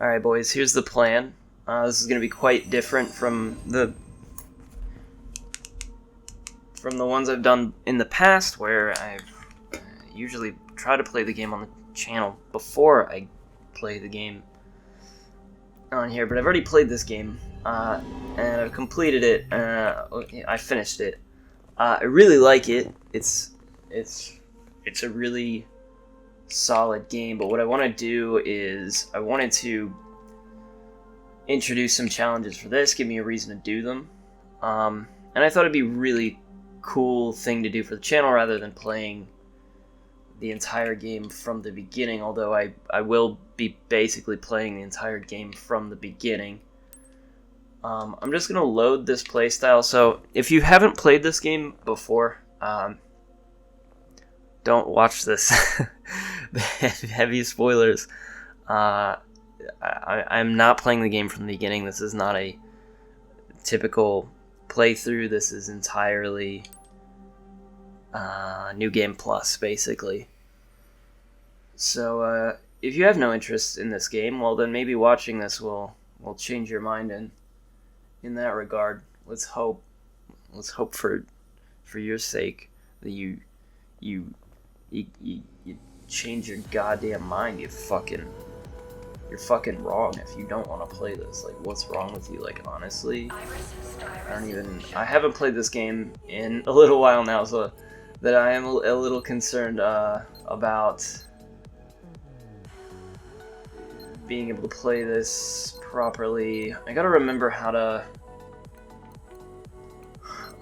Alright boys, here's the plan. This is going to be quite different from the ones I've done in the past, where I've usually try to play the game on the channel before I play the game on here, but I've already played this game, and I've completed it. I finished it. I really like it. It's a really solid game, but what I want to do is I wanted to introduce some challenges for this, give me a reason to do them, and I thought it'd be a really cool thing to do for the channel rather than playing the entire game from the beginning, although I will be basically playing the entire game from the beginning. I'm just going to load this playstyle, so if you haven't played this game before, don't watch this. Heavy spoilers. I'm not playing the game from the beginning. This is not a typical playthrough. This is entirely New Game Plus, basically. So if you have no interest in this game, well then maybe watching this will change your mind in that regard. Let's hope for your sake that you change your goddamn mind. You're fucking wrong if you don't want to play this. Like, what's wrong with you? Like, honestly, I haven't played this game in a little while now, so that I am a little concerned about being able to play this properly. I gotta remember how to.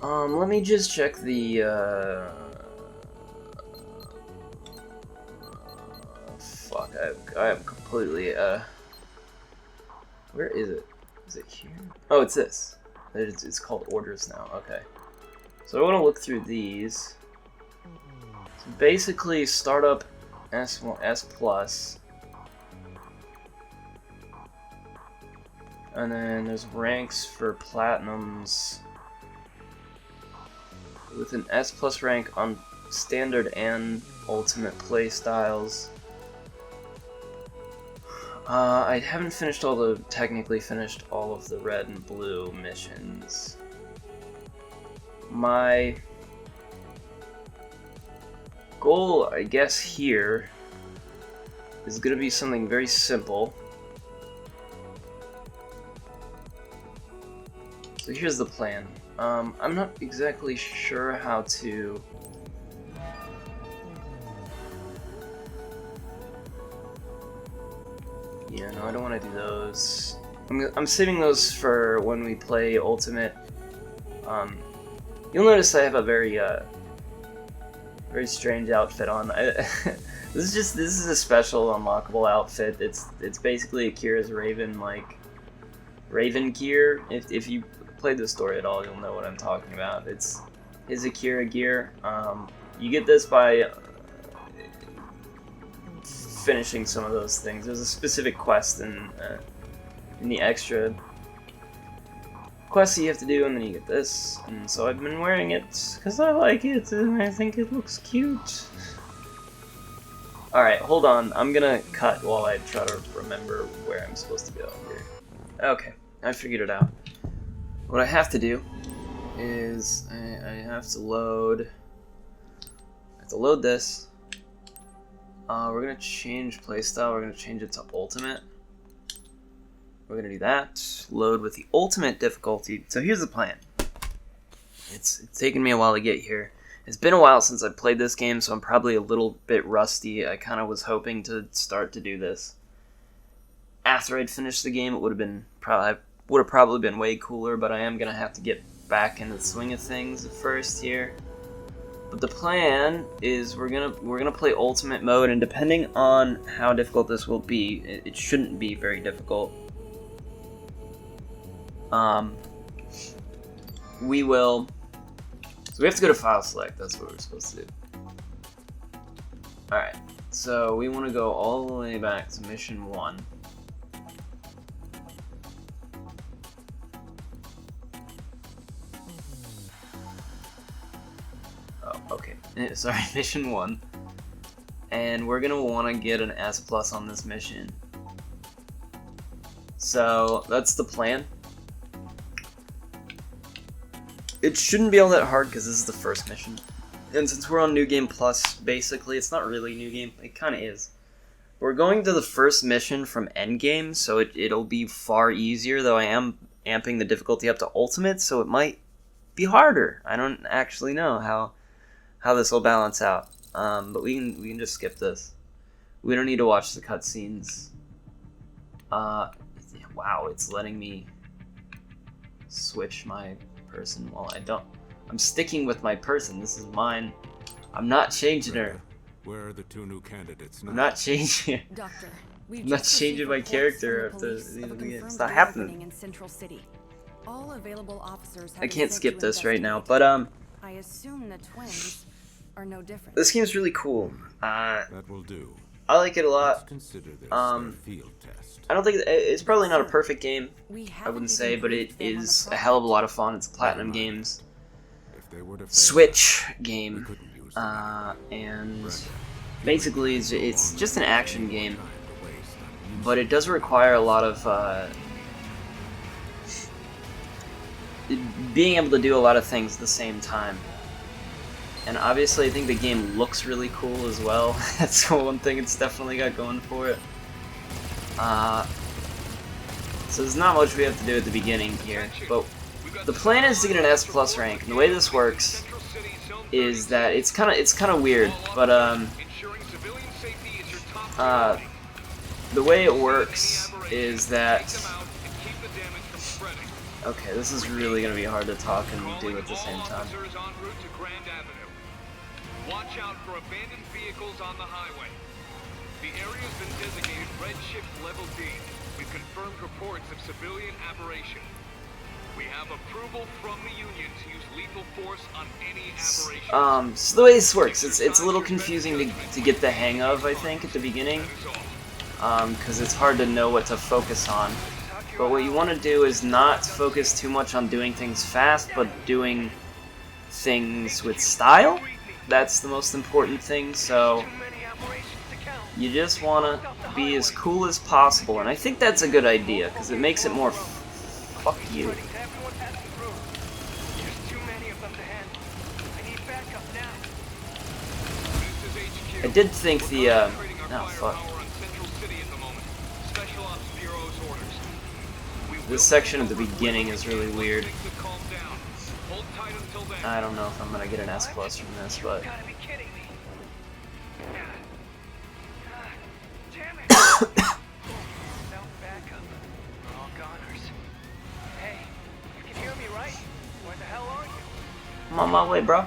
Let me just check the. Fuck! I am completely. Where is it? Is it here? Oh, it's this. It's called orders now. Okay. So I want to look through these. So basically, start up S plus. And then there's ranks for platinums with an S plus rank on standard and ultimate play styles. I haven't technically finished all of the red and blue missions. My goal, I guess, here is going to be something very simple. So here's the plan. I'm not exactly sure how to. Yeah, no, I don't want to do those. I'm saving those for when we play Ultimate. You'll notice I have a very strange outfit on. This is a special unlockable outfit. It's basically Akira's Raven gear. If you played the story at all, you'll know what I'm talking about. It's his Akira gear. You get this by finishing some of those things. There's a specific quest in the extra quests you have to do, and then you get this. And so I've been wearing it because I like it and I think it looks cute. Alright, hold on. I'm gonna cut while I try to remember where I'm supposed to go here. Okay, I figured it out. What I have to do is I have to load this. We're going to change playstyle. We're going to change it to ultimate. We're going to do that. Load with the ultimate difficulty. So here's the plan. It's taken me a while to get here. It's been a while since I played this game, so I'm probably a little bit rusty. I kind of was hoping to start to do this after I'd finished the game. It would have probably been way cooler, but I am going to have to get back into the swing of things at first here. But the plan is we're gonna play ultimate mode, and depending on how difficult this will be, it shouldn't be very difficult. We will. So we have to go to file select. That's what we're supposed to do. All right. So we want to go all the way back to mission 1. Okay, sorry, mission 1. And we're gonna want to get an S+ on this mission. So that's the plan. It shouldn't be all that hard because this is the first mission. And since we're on New Game Plus, basically, it's not really New Game, it kind of is. We're going to the first mission from Endgame, so it'll be far easier, though I am amping the difficulty up to Ultimate, so it might be harder. I don't actually know how this will balance out. But we can just skip this. We don't need to watch the cutscenes. Wow, it's letting me switch my person. Well, I'm sticking with my person. This is mine. I'm not changing her. Where are the two new candidates now? I'm not changing. Doctor, I'm not changing my character after it's not happening. In Central City. All available officers I can't skip this right now, but I assume the twins are no different. this game's really cool. That will do. I like it a Let's lot. consider this their field test. I don't think it's probably not a perfect game. I wouldn't say, but it is a hell of a lot of fun. It's a Platinum Games If they were to fail, Switch we game, couldn't use them. and basically it's just an action game, Time to waste on but it does require a lot of being able to do a lot of things at the same time. And obviously I think the game looks really cool as well. That's one thing it's definitely got going for it. So there's not much we have to do at the beginning here, but the plan is to get an S plus rank. And the way this works is that it's kind of weird, but the way it works is that, okay, this is really gonna be hard to talk and do at the same time. Watch out for abandoned vehicles on the highway. The area has been designated Red Shift Level D with confirmed reports of civilian aberration. We have approval from the Union to use lethal force on any aberration. So the way this works, it's a little confusing to get the hang of, I think, at the beginning, because it's hard to know what to focus on. But what you want to do is not focus too much on doing things fast, but doing things with style. That's the most important thing, so you just want to be as cool as possible, and I think that's a good idea, because it makes it more fuck you. I did think the, oh fuck. This section at the beginning is really weird. I don't know if I'm gonna get an S plus from this, but I'm on my way, bro.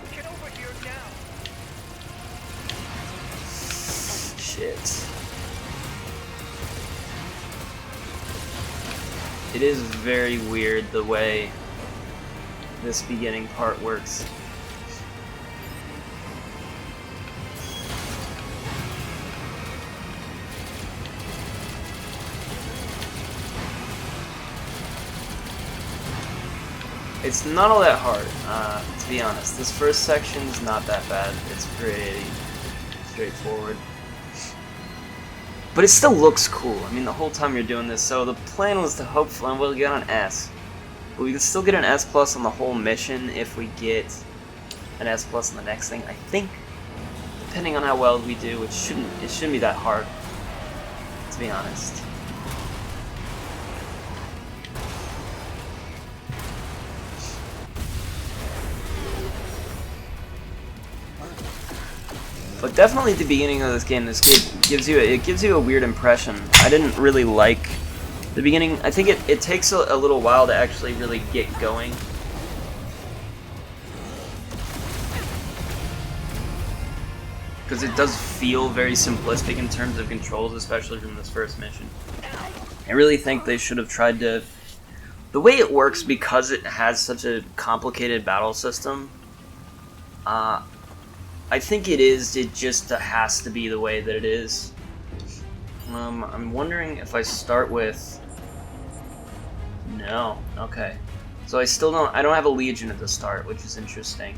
Shit. It is very weird the way this beginning part works. It's not all that hard, to be honest. This first section is not that bad. It's pretty straightforward. But it still looks cool. I mean, the whole time you're doing this. So the plan was to hopefully we'll get an S. But we can still get an S plus on the whole mission if we get an S plus on the next thing. I think, depending on how well we do, it shouldn't be that hard, to be honest. But definitely at the beginning of this game, gives you a weird impression. I didn't really like the beginning. I think it takes a little while to actually really get going. Because it does feel very simplistic in terms of controls, especially from this first mission. I really think they should have tried to... The way it works, because it has such a complicated battle system, I think it just has to be the way that it is. I'm wondering if I start with... No, okay. So I don't have a Legion at the start, which is interesting.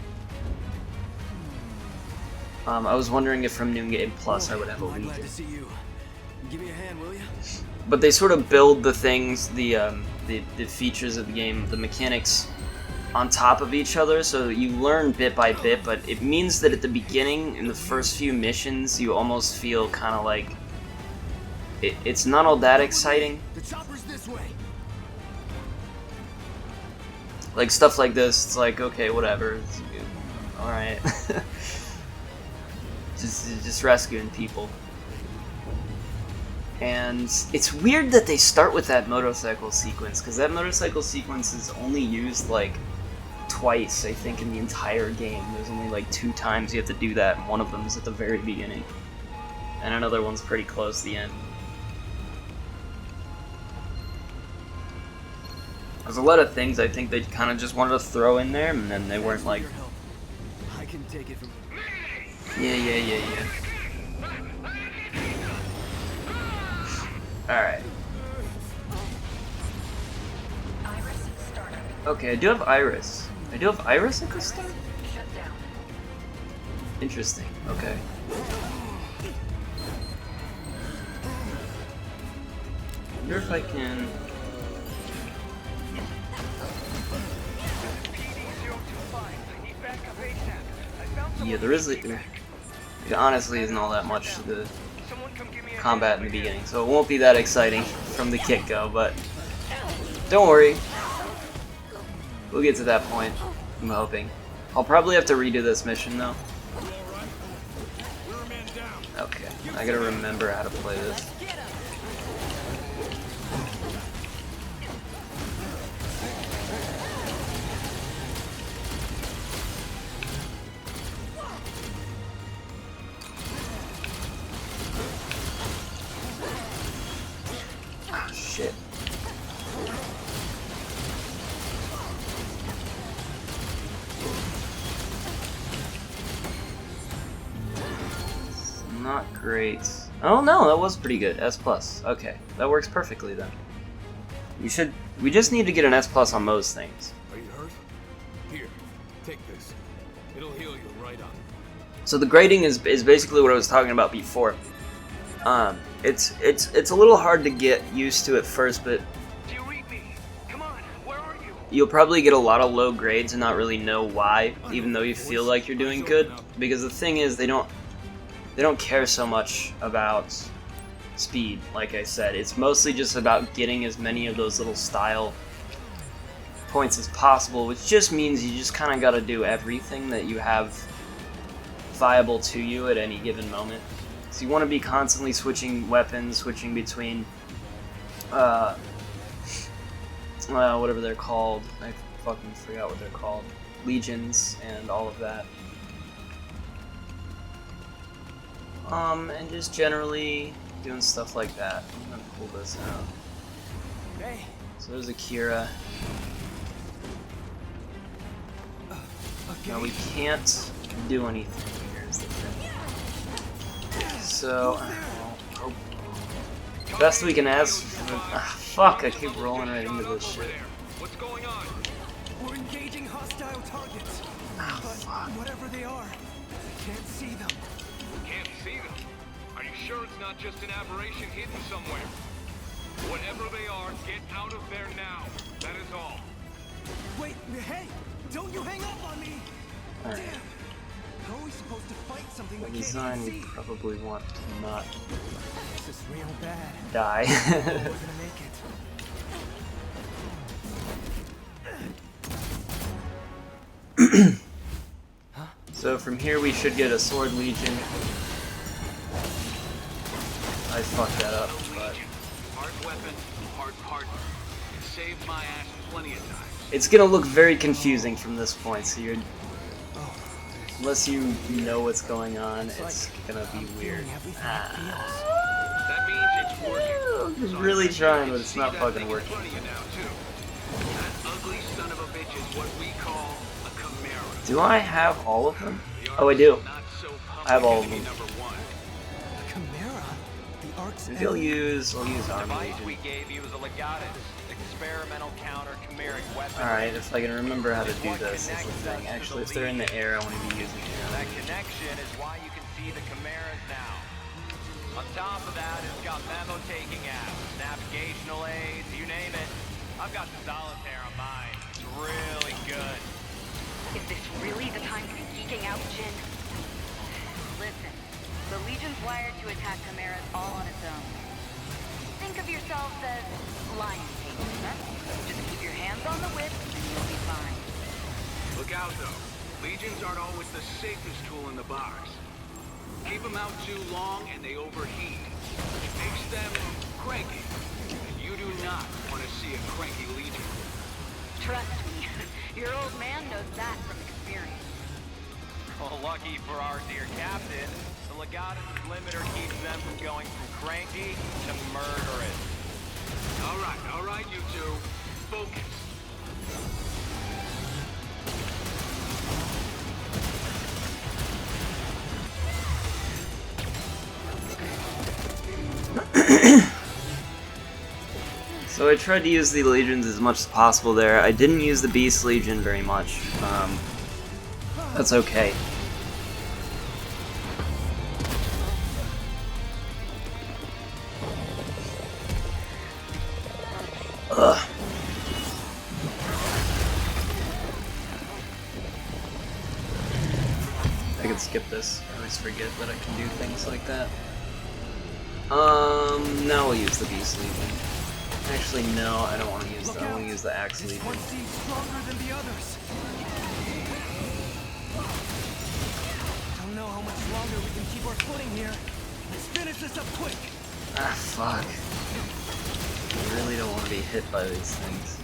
I was wondering if from New Game Plus I would have a Legion. Glad to see you. Give me a hand, will you? but they sort of build the things, the features of the game, the mechanics, on top of each other, so you learn bit by bit, but it means that at the beginning, in the first few missions, you almost feel kind of like it's not all that exciting. The chopper's this way. Like stuff like this, it's like, okay, whatever, alright. just rescuing people. And it's weird that they start with that motorcycle sequence, because that motorcycle sequence is only used like twice, I think, in the entire game. There's only like 2 times you have to do that, and one of them is at the very beginning. And another one's pretty close to the end. There's a lot of things I think they kind of just wanted to throw in there, and then they weren't like, I can take it from. yeah. Alright. Okay, I do have Iris. I do have Iris at this start? Interesting, okay. I wonder if I can... Yeah, there is... It honestly isn't all that much to the combat in the beginning, so it won't be that exciting from the get-go, but don't worry. We'll get to that point, I'm hoping. I'll probably have to redo this mission, though. Okay, I gotta remember how to play this. Ah, shit. Not great. Oh no, that was pretty good. S+. Okay, that works perfectly then. We just need to get an S+ on most things. Are you hurt? Here, take this. It'll heal you right up. So the grading is basically what I was talking about before. It's a little hard to get used to at first, but Do you read me? Come on, where are you? you'll probably get a lot of low grades and not really know why, even though you feel like you're doing good. Because the thing is, they don't care so much about speed, like I said. It's mostly just about getting as many of those little style points as possible, which just means you just kind of got to do everything that you have viable to you at any given moment. So you want to be constantly switching weapons, switching between, whatever they're called. I fucking forgot what they're called. Legions and all of that. And just generally doing stuff like that. I'm gonna pull this out. Hey. So there's Akira. Now we can't do anything. Here's the thing. So, best we can ask. Fuck! I keep rolling right into this shit. What's going on? We're engaging hostile targets. Oh, But fuck. whatever they are, I can't see them. Can't see them. Are you sure it's not just an aberration hidden somewhere? Whatever they are, get out of there now. That is all. Wait, hey! Don't you hang up on me! Alright. Damn! How are we supposed to fight something The we can't design even we see? probably want to not This is real bad. die. We're gonna make it. So from here we should get a Sword Legion. I fucked that up, but Hard weapon, hard partner. It saved my ass plenty of times. it's gonna look very confusing from this point, so you're... Unless you know what's going on, it's gonna be weird. That means it's working. I'm really trying, but it's not fucking working. That ugly son of a bitch is what we call a Chimera. Do I have all of them? Oh, I do. Not so I have all of them. number one. Chimera? The Ark's Maybe I'll use Army device Legion. we gave you is a Legatus, experimental counter-chimeric weapon. Alright, if I can remember how to do this, is the thing. Actually, if they're in the air, I want to be using That it. connection is why you can see the chimeras now. On top of that, it's got memo-taking apps, navigational aids, you name it. I've got the solitaire on mine. It's really good. Is this really the time to be geeking out, Jin? Listen, the Legion's wired to attack Chimeras all on its own. Think of yourselves as lion tames, huh? Just keep your hands on the whip and you'll be fine. Look out, though. Legions aren't always the safest tool in the box. Keep them out too long and they overheat. It makes them cranky. And you do not want to see a cranky Legion. Trust me, your old man knows that from experience. Well, lucky for our dear captain, the Legatus limiter keeps them from going from cranky to murderous. All right, you two. Focus. So I tried to use the legions as much as possible there. I didn't use the Beast Legion very much. That's okay. Ugh. I can skip this. I always forget that I can do things like that. Now we'll use the Beast Legion. Actually, no, I don't want to use that. I want to use the Axe Legion. One seems stronger than the others. Don't know how much longer we can keep our footing here. Let's finish this up quick. Ah, fuck. I really don't want to be hit by these things.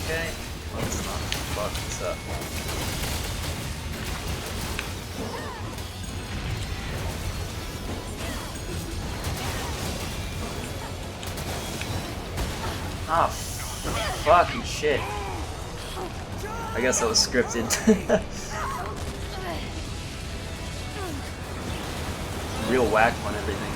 Okay, let's not fuck this up. Ah, fucking shit. I guess that was scripted. Real whack on everything.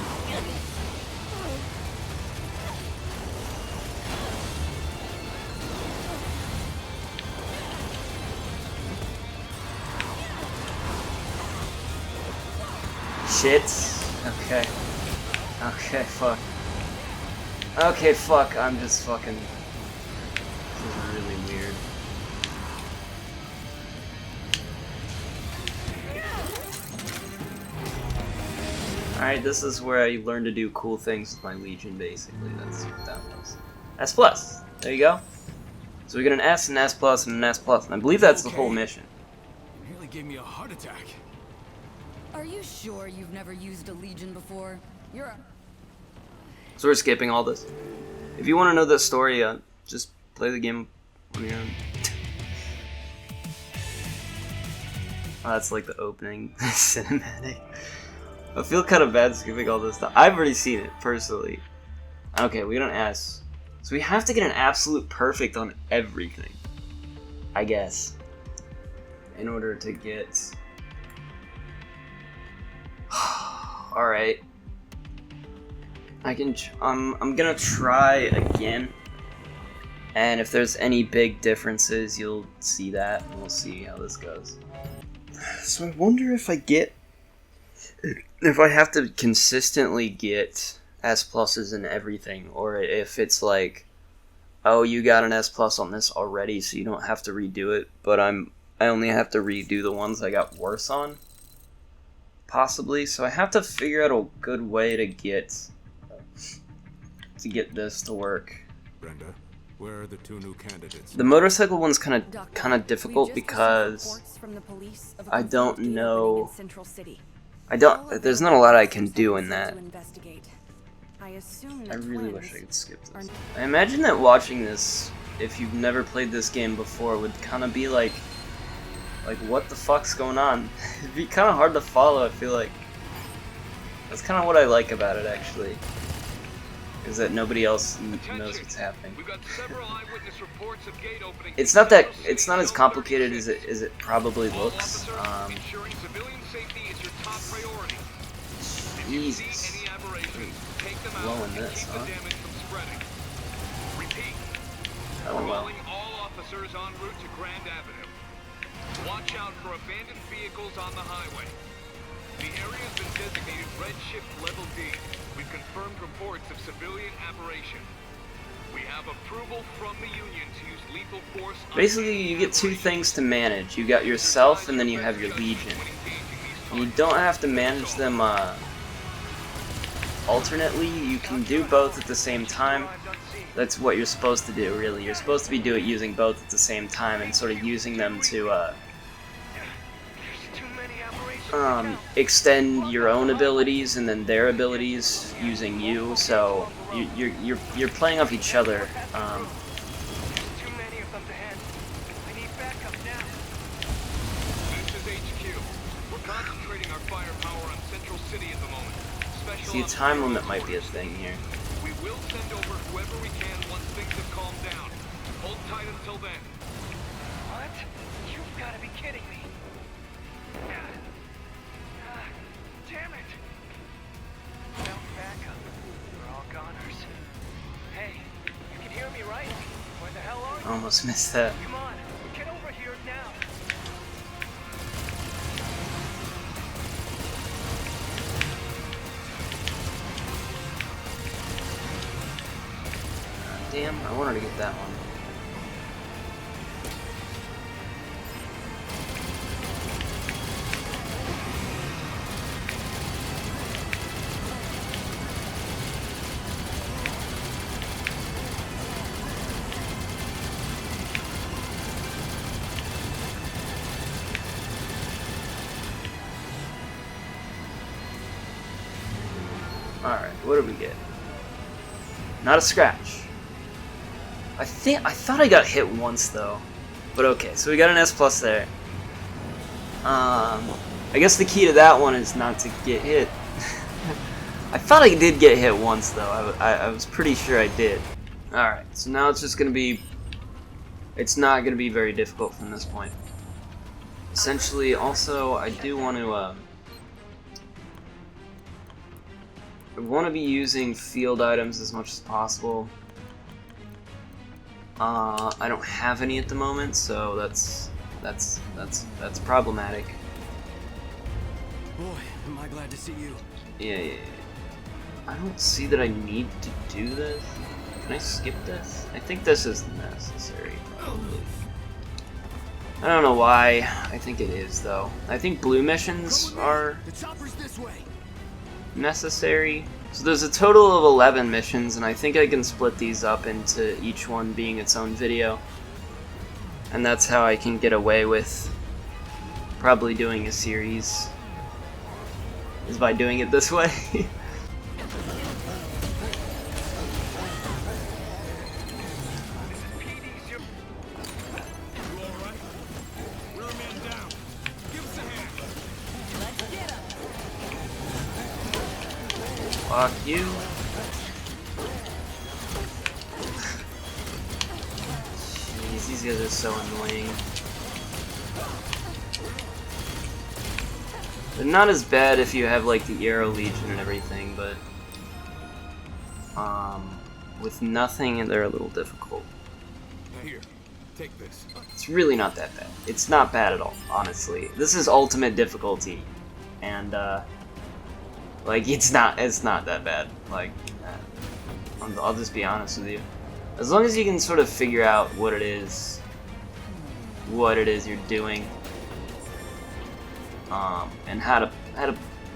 Shit. Okay. Okay, fuck. Okay, fuck. I'm just fucking... This is really weird. Alright, this is where I learned to do cool things with my Legion, basically. That's what that was. S+. There you go. So we get an S, an S+, and an S+. And I believe that's the whole mission. You nearly gave me a heart attack. Are you sure you've never used a Legion before? You're a... So we're skipping all this. If you want to know the story, just play the game on your own. Oh, that's like the opening cinematic. I feel kind of bad skipping all this stuff. I've already seen it, personally. Okay, we got an S. So we have to get an absolute perfect on everything. I guess. In order to get... Alright. I'm gonna try again. And if there's any big differences, you'll see that, and we'll see how this goes. So I wonder if I have to consistently get S+s in everything, or if it's like, oh, you got an S+ on this already, so you don't have to redo it, but I only have to redo the ones I got worse on. Possibly, so I have to figure out a good way to get this to work. Brenda, where are the two new candidates? The motorcycle one's kind of difficult because I don't know. There's not a lot I can do in that. I really wish I could skip this. I imagine that watching this, if you've never played this game before, would kind of be like what the fuck's going on? It'd be kind of hard to follow, I feel like. That's kind of what I like about it, actually. Is that nobody else knows what's happening. It's not as complicated as it probably looks. Jesus. Blowing this, huh? Oh well. Calling all officers en route to Grand Avenue. Watch out for abandoned vehicles on the highway. The area has been designated Red Shift Level D. We've confirmed reports of civilian aberration. We have approval from the Union to use lethal force. Basically, you get two things to manage. You got yourself, and then you have your Legion. You don't have to manage them alternately. You can do both at the same time. That's what you're supposed to do, really. You're supposed to be using both at the same time and sort of using them to extend your own abilities and then their abilities using you. So you're playing off each other. Too many of them to handle. I need backup now. This is HQ. We're concentrating our firepower on Central City at the moment. Special See, a time limit might be a thing here. We will send over whoever we can once things have calmed down. Hold tight until then. What? You've got to be kidding me. Damn it. No backup. We're all goners. Hey, you can hear me, right? Where the hell are you? Almost missed that. Come on, get over here now. Damn, I wanted to get that one. Alright, what did we get? Not a scratch. I thought I got hit once though. But okay, so we got an S+ there. I guess the key to that one is not to get hit. I thought I did get hit once though. I was pretty sure I did. Alright, so now it's just gonna be... It's not gonna be very difficult from this point. Essentially, also, I do want to... I want to be using field items as much as possible. I don't have any at the moment, so that's problematic. Boy, am I glad to see you. Yeah. I don't see that I need to do this. Can I skip this? I think this is necessary, probably. I don't know why. I think it is, though. I think blue missions are The chopper's this way. necessary. So there's a total of 11 missions, and I think I can split these up into each one being its own video. And that's how I can get away with probably doing a series, is by doing it this way. Fuck you. Jeez, these guys are so annoying. They're not as bad if you have like the Aero Legion and everything, but with nothing they're a little difficult. Here, take this. It's really not that bad. It's not bad at all, honestly. This is ultimate difficulty, and like it's not that bad. Like I'll just be honest with you. As long as you can sort of figure out what it is you're doing, and how to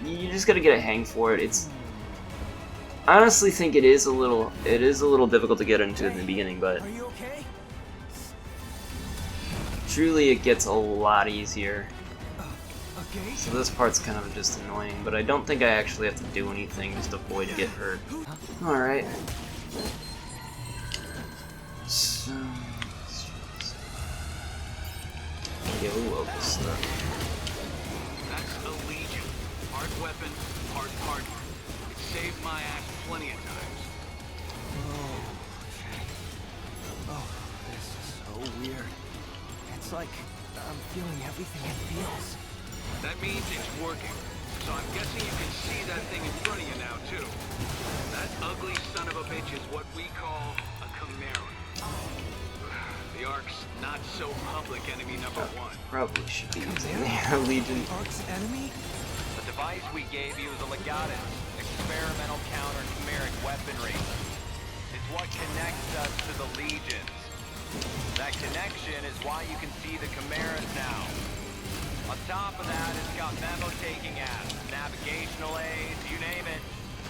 you just gotta get a hang for it. I honestly think it is a little difficult to get into in the beginning, but Are you okay? truly it gets a lot easier. Okay. So this part's kind of just annoying, but I don't think I actually have to do anything, just avoid get hurt. Alright. So... Yeah, we will this stuff. That's a Legion. Part weapon, part partner. It saved my ass plenty of times. Oh, this is so weird. It's like I'm feeling everything it feels. That means it's working. So I'm guessing you can see that thing in front of you now, too. That ugly son of a bitch is what we call a Chimera. The Ark's not so public enemy number one. Probably should be using the Legion. Ark's enemy? The device we gave you is a Legatus, experimental counter-chimeric weaponry. It's what connects us to the Legions. That connection is why you can see the Chimeras now. On top of that, it's got memo-taking apps, navigational aids, you name it.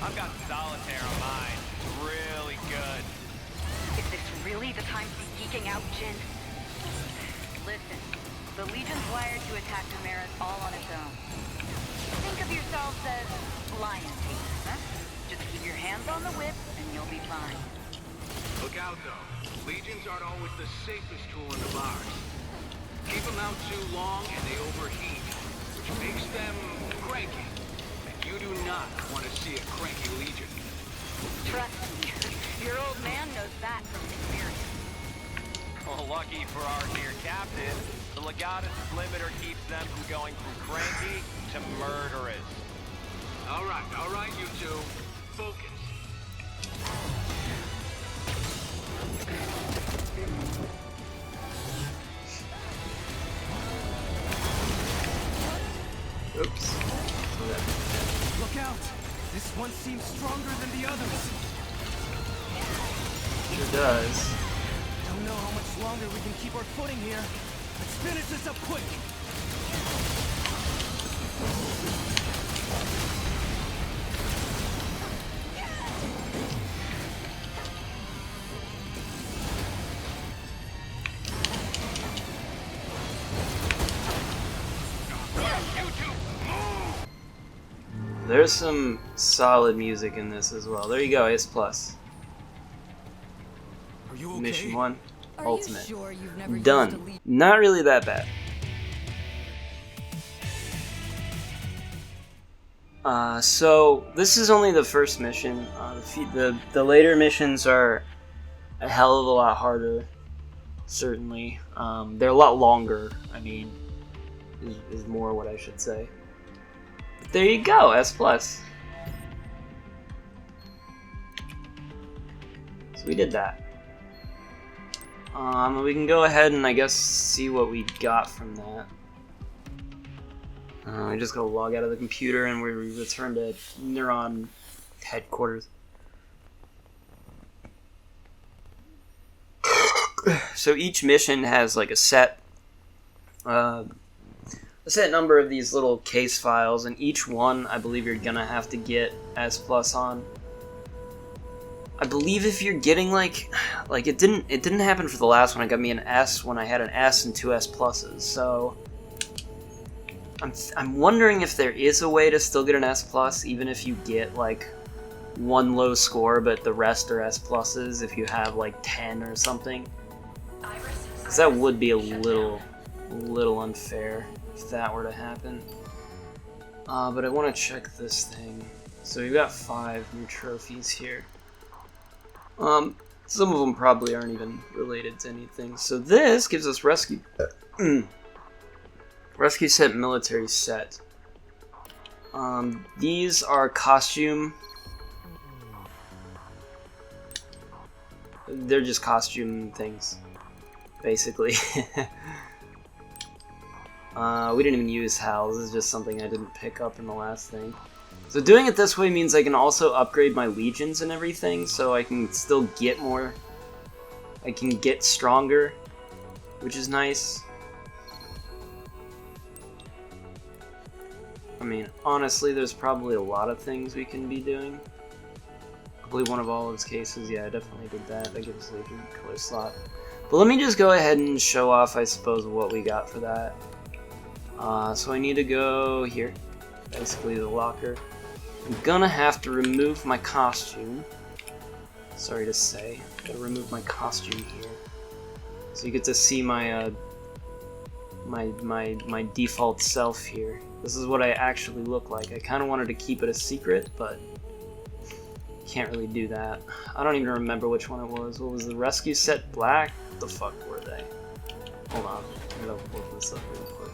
I've got Solitaire on mine. It's really good. Is this really the time to be geeking out, Jin? Listen, the Legion's wired to attack Chimeras all on its own. Think of yourselves as lion takers, huh? Just keep your hands on the whip and you'll be fine. Look out, though. Legions aren't always the safest tool in the box. Keep them out too long and they overheat, which makes them cranky. And you do not want to see a cranky Legion. Trust me, your old man knows that from experience. Well, lucky for our dear captain, the Legatus limiter keeps them from going from cranky to murderous. All right, you two. Focus. Oops. Look out! This one seems stronger than the others. Sure does. Don't know how much longer we can keep our footing here. Let's finish this up quick. There's some solid music in this as well. There you go, S+. Are you okay? Mission 1, Are Ultimate. you sure you've never used a Done. Legion? Not really that bad. So this is only the first mission. The later missions are a hell of a lot harder. Certainly, they're a lot longer. I mean, is more what I should say. But there you go, S+. So we did that. We can go ahead and I guess see what we got from that. I just gotta log out of the computer and we return to Neuron headquarters. So each mission has like a set number of these little case files, and each one I believe you're gonna have to get S+ on. I believe if you're getting like it didn't happen for the last one. It got me an S when I had an S and 2 S+, so I'm wondering if there is a way to still get an S+, even if you get like one low score, but the rest are S+s if you have like 10 or something. Because that would be a little unfair if that were to happen. But I want to check this thing. So we've got 5 new trophies here. Some of them probably aren't even related to anything. So this gives us rescue set, military set. These are costume. They're just costume things, basically. We didn't even use HAL. This is just something I didn't pick up in the last thing. So doing it this way means I can also upgrade my legions and everything, so I can still get more. I can get stronger, which is nice. I mean, honestly, there's probably a lot of things we can be doing. Probably one of Olive's cases. Yeah, I definitely did that. That gives Legion color slot. But let me just go ahead and show off, I suppose, what we got for that. So I need to go here. Basically the locker. I'm gonna have to remove my costume. Sorry to say. Gotta remove my costume here. So you get to see my my default self here. This is what I actually look like. I kinda wanted to keep it a secret, but can't really do that. I don't even remember which one it was. What was the rescue set black? What the fuck were they? Hold on. I'm gonna open this up real quick.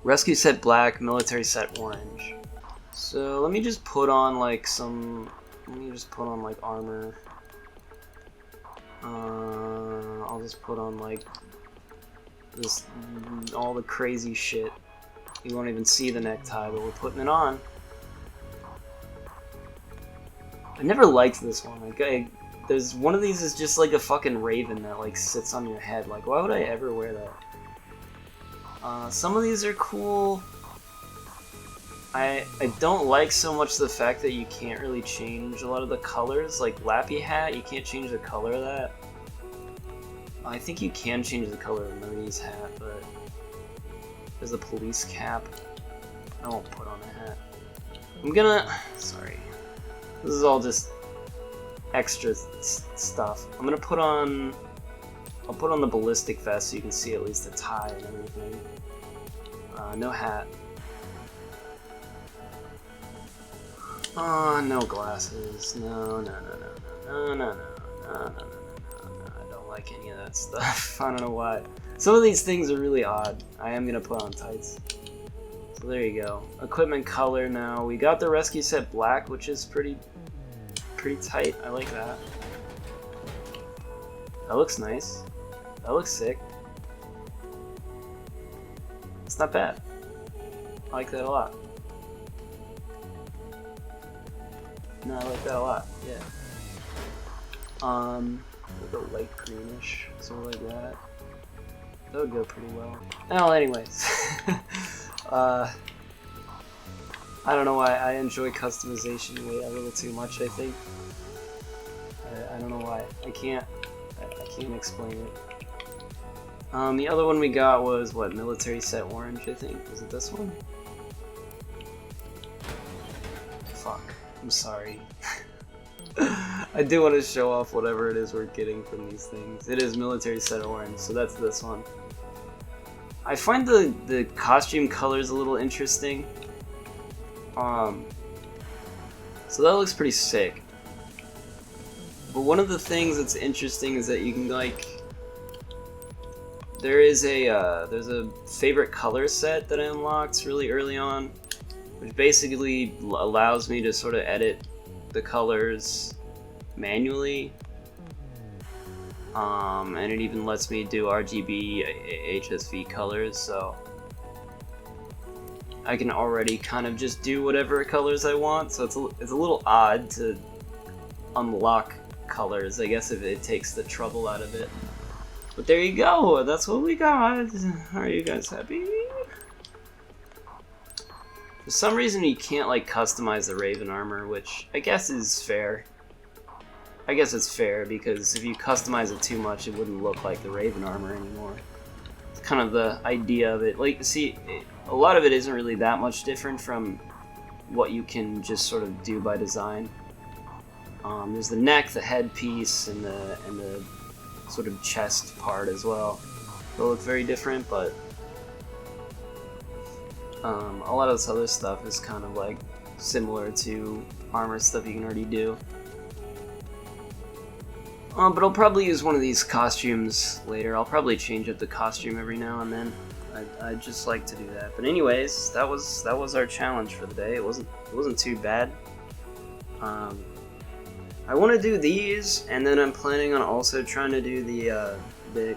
Rescue set black, military set orange. So let me just put on like armor. I'll just put on like Just all the crazy shit. You won't even see the necktie, but we're putting it on. I never liked this one. Like, there's one of these is just like a fucking raven that like sits on your head. Like, why would I ever wear that? Some of these are cool. I don't like so much the fact that you can't really change a lot of the colors. Like Lappy Hat, you can't change the color of that. I think you can change the color of Marie's hat, but there's a police cap. I won't put on a hat. I'm gonna... Sorry. This is all just extra stuff. I'm gonna put on... I'll put on the ballistic vest so you can see at least the tie and everything. No hat. Oh, no glasses. No. I don't like any of that stuff. I don't know why. Some of these things are really odd. I am gonna put on tights. So there you go. Equipment color now. We got the rescue set black, which is pretty tight. I like that. That looks nice. That looks sick. It's not bad. I like that a lot. No, I like that a lot. Yeah. Like a light greenish, sort of like that. That would go pretty well. Well, anyways. I don't know why I enjoy customization way a little too much, I think. I don't know why. I can't explain it. The other one we got was, what, military set orange, I think? Was it this one? Fuck. I'm sorry. I do want to show off whatever it is we're getting from these things. It is military set orange, so that's this one. I find the costume colors a little interesting. So that looks pretty sick. But one of the things that's interesting is that you can like... there's a favorite color set that I unlocked really early on, which basically allows me to sort of edit the colors manually. And it even lets me do RGB HSV colors, so I can already kind of just do whatever colors I want. So it's a little odd to unlock colors, I guess, if it takes the trouble out of it. But there you go, that's what we got. Are you guys happy? For some reason you can't like customize the Raven armor, which I guess is fair. I guess it's fair, because if you customize it too much it wouldn't look like the Raven armor anymore. It's kind of the idea of it. Like, see, a lot of it isn't really that much different from what you can just sort of do by design. There's the neck, the headpiece, and the sort of chest part as well. They'll look very different, but a lot of this other stuff is kind of like similar to armor stuff you can already do. But I'll probably use one of these costumes later. I'll probably change up the costume every now and then. I just like to do that. But anyways, that was our challenge for the day. It wasn't too bad. I want to do these, and then I'm planning on also trying to do the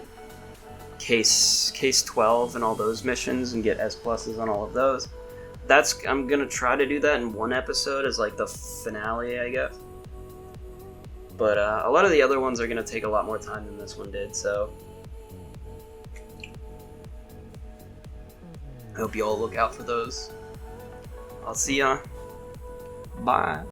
case 12 and all those missions and get S pluses on all of those. I'm gonna try to do that in one episode as like the finale, I guess. But a lot of the other ones are gonna take a lot more time than this one did, so I hope you all look out for those. I'll see ya. Bye.